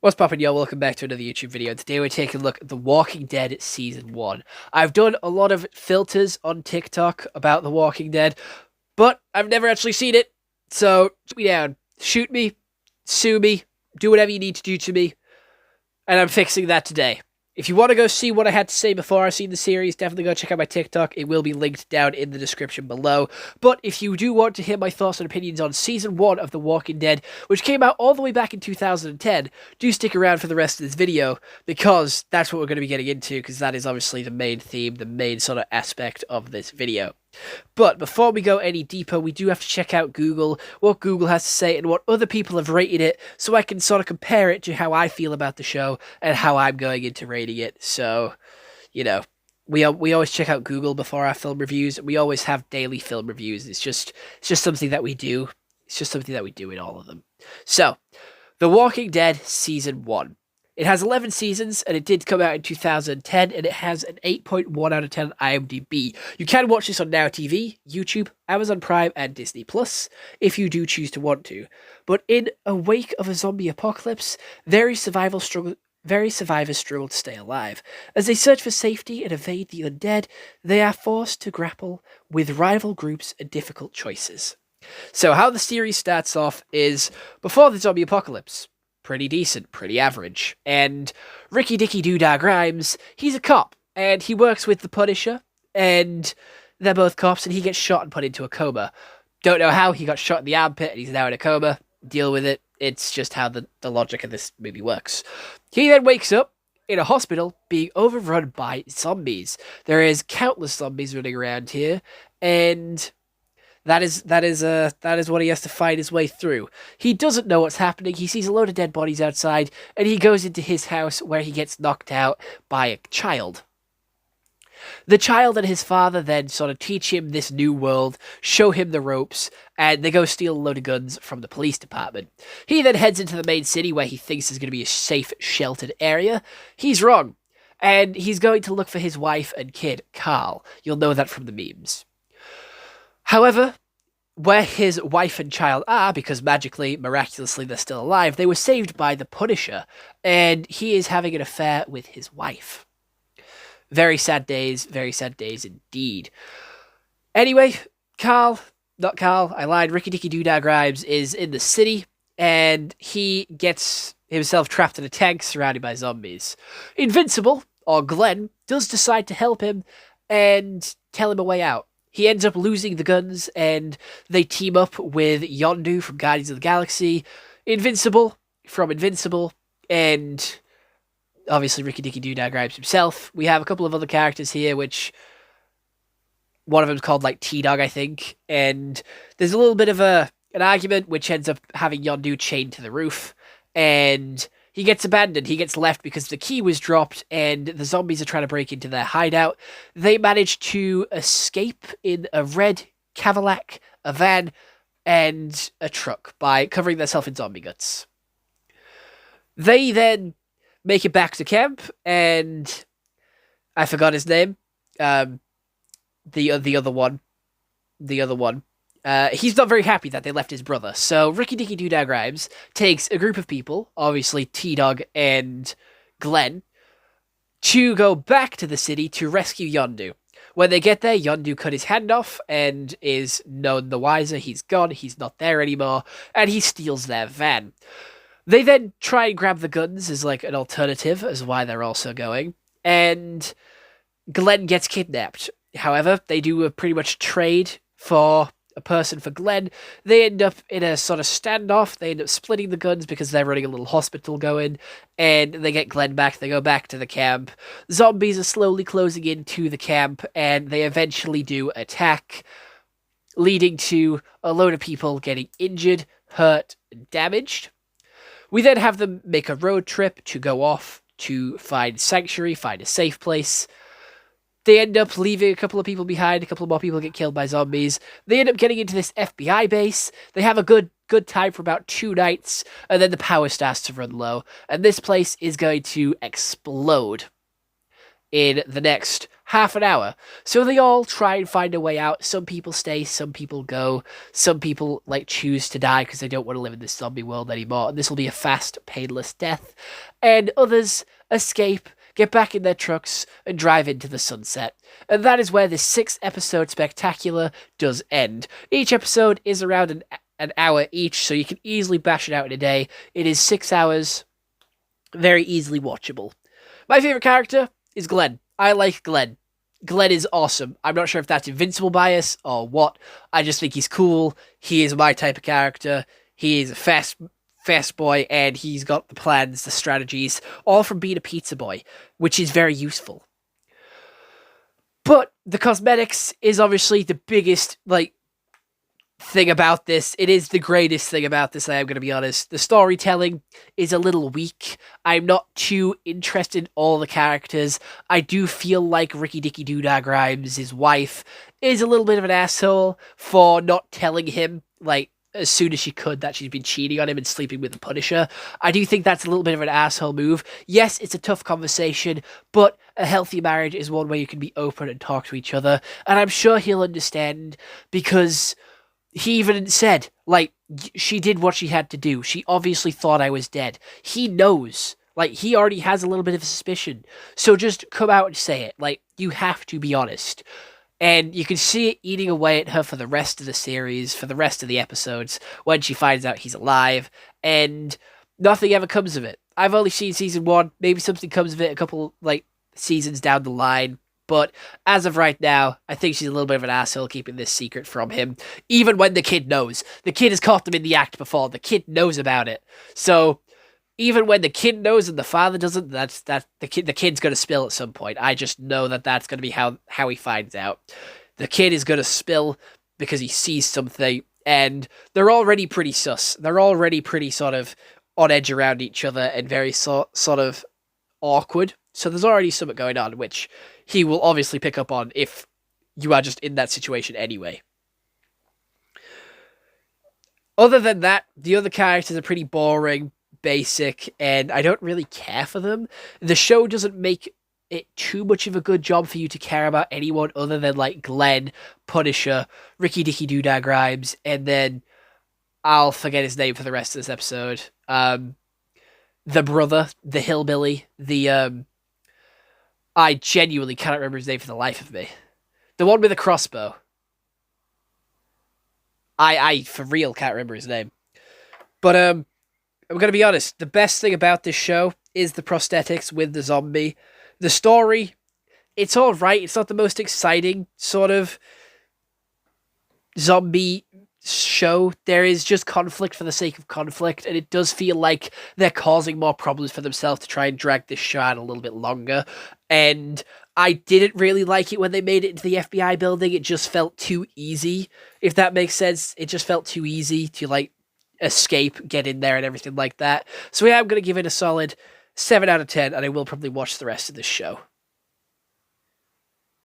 What's poppin', y'all? Welcome back to another YouTube video. Today we're taking a look at The Walking Dead Season 1. I've done a lot of filters on TikTok about The Walking Dead, but I've never actually seen it. So, shoot me down. Shoot me. Sue me. Do whatever you need to do to me. And I'm fixing that today. If you want to go see what I had to say before I've seen the series, definitely go check out my TikTok. It will be linked down in the description below. But if you do want to hear my thoughts and opinions on Season 1 of The Walking Dead, which came out all the way back in 2010, do stick around for the rest of this video, because that's what we're going to be getting into, because that is obviously the main theme, the main sort of aspect of this video. But before we go any deeper, we do have to check out Google, what Google has to say and what other people have rated it, so I can sort of compare it to how I feel about the show and how I'm going into rating it. So, you know, we always check out Google before our film reviews. We always have daily film reviews. It's just something that we do. It's just something that we do in all of them. So, The Walking Dead Season 1. It has 11 seasons, and it did come out in 2010, and it has an 8.1 out of 10 on IMDb. You can watch this on Now TV, YouTube, Amazon Prime, and Disney Plus, if you do choose to want to. But in a wake of a zombie apocalypse, various survivors struggle to stay alive. As they search for safety and evade the undead, they are forced to grapple with rival groups and difficult choices. So how the series starts off is before the zombie apocalypse. Pretty decent, pretty average. And Ricky Dicky Doodah Grimes, he's a cop, and he works with the Punisher, and they're both cops, and he gets shot and put into a coma. Don't know how, he got shot in the armpit, and he's now in a coma. Deal with it. It's just how the logic of this movie works. He then wakes up in a hospital being overrun by zombies. There is countless zombies running around here, and that is what he has to find his way through. He doesn't know what's happening. He sees a load of dead bodies outside, and he goes into his house where he gets knocked out by a child. The child and his father then sort of teach him this new world, show him the ropes, and they go steal a load of guns from the police department. He then heads into the main city where he thinks is going to be a safe, sheltered area. He's wrong, and he's going to look for his wife and kid, Carl. You'll know that from the memes. However, where his wife and child are, because magically, miraculously, they're still alive, they were saved by the Punisher, and he is having an affair with his wife. Very sad days indeed. Anyway, I lied, Ricky Dicky Doodah Grimes is in the city, and he gets himself trapped in a tank surrounded by zombies. Invincible, or Glenn, does decide to help him and tell him a way out. He ends up losing the guns, and they team up with Yondu from Guardians of the Galaxy, Invincible from Invincible, and obviously Ricky Dicky Doodah Grimes himself. We have a couple of other characters here, which one of them's called like T-Dog, I think, and there's a little bit of an argument which ends up having Yondu chained to the roof, and he gets abandoned. He gets left because the key was dropped, and the zombies are trying to break into their hideout. They manage to escape in a red Cadillac, a van, and a truck by covering themselves in zombie guts. They then make it back to camp, and I forgot his name. The other one. He's not very happy that they left his brother. So Ricky Dicky Doodah Grimes takes a group of people, obviously T-Dog and Glenn, to go back to the city to rescue Yondu. When they get there, Yondu cut his hand off and is none the wiser. He's gone, he's not there anymore, and he steals their van. They then try and grab the guns as like an alternative as why they're also going, and Glenn gets kidnapped. However, they do a pretty much trade for a person for Glenn. They end up in a sort of standoff. They end up splitting the guns because they're running a little hospital going, and they get Glenn back. They go back to the camp. Zombies are slowly closing into the camp, and they eventually do attack, leading to a load of people getting injured, hurt, and damaged. We then have them make a road trip to go off to find sanctuary, find a safe place. They end up leaving a couple of people behind. A couple more people get killed by zombies. They end up getting into this FBI base. They have a good time for about 2 nights, and then the power starts to run low. And this place is going to explode in the next half an hour. So they all try and find a way out. Some people stay, some people go, some people like choose to die because they don't want to live in this zombie world anymore. And this will be a fast, painless death. And others escape, get back in their trucks, and drive into the sunset. And that is where this 6-episode spectacular does end. Each episode is around an hour each, so you can easily bash it out in a day. It is 6 hours, very easily watchable. My favorite character is Glenn. I like Glenn. Glenn is awesome. I'm not sure if that's invincible bias or what. I just think he's cool. He is my type of character. He is a fast boy, and he's got the plans, the strategies, all from being a pizza boy, which is very useful. But the cosmetics is obviously the biggest, thing about this. It is the greatest thing about this, I am going to be honest. The storytelling is a little weak. I'm not too interested in all the characters. I do feel like Ricky Dicky Doodah Grimes, his wife, is a little bit of an asshole for not telling him, as soon as she could, that she's been cheating on him and sleeping with the Punisher. I do think that's a little bit of an asshole move. Yes, it's a tough conversation, but a healthy marriage is one where you can be open and talk to each other, and I'm sure he'll understand, because he even said, she did what she had to do. She obviously thought I was dead. He knows. He already has a little bit of a suspicion. So just come out and say it. You have to be honest. And you can see it eating away at her for the rest of the series, for the rest of the episodes, when she finds out he's alive, and nothing ever comes of it. I've only seen season 1. Maybe something comes of it a couple, seasons down the line. But as of right now, I think she's a little bit of an asshole keeping this secret from him, even when the kid knows. The kid has caught them in the act before. The kid knows about it. So even when the kid knows and the father doesn't, the kid's going to spill at some point. I just know that that's going to be how he finds out. The kid is going to spill because he sees something, and they're already pretty sus. They're already pretty sort of on edge around each other and very sort of awkward. So there's already something going on, which he will obviously pick up on if you are just in that situation anyway. Other than that, the other characters are pretty boring, basic, and I don't really care for them. The show doesn't make it too much of a good job for you to care about anyone other than Glenn, Punisher, Ricky Dicky Doodah Grimes, and then I'll forget his name for the rest of this episode. The brother, the hillbilly, I genuinely cannot remember his name for the life of me. The one with the crossbow. I for real can't remember his name. But I'm gonna be honest, the best thing about this show is the prosthetics with the zombie. The story, it's alright. It's not the most exciting sort of zombie show. There is just conflict for the sake of conflict, and it does feel like they're causing more problems for themselves to try and drag this show out a little bit longer. And I didn't really like it when they made it into the FBI building. It just felt too easy, if that makes sense. It just felt too easy to escape, get in there and everything like that. So yeah, I'm going to give it a solid 7 out of 10, and I will probably watch the rest of this show.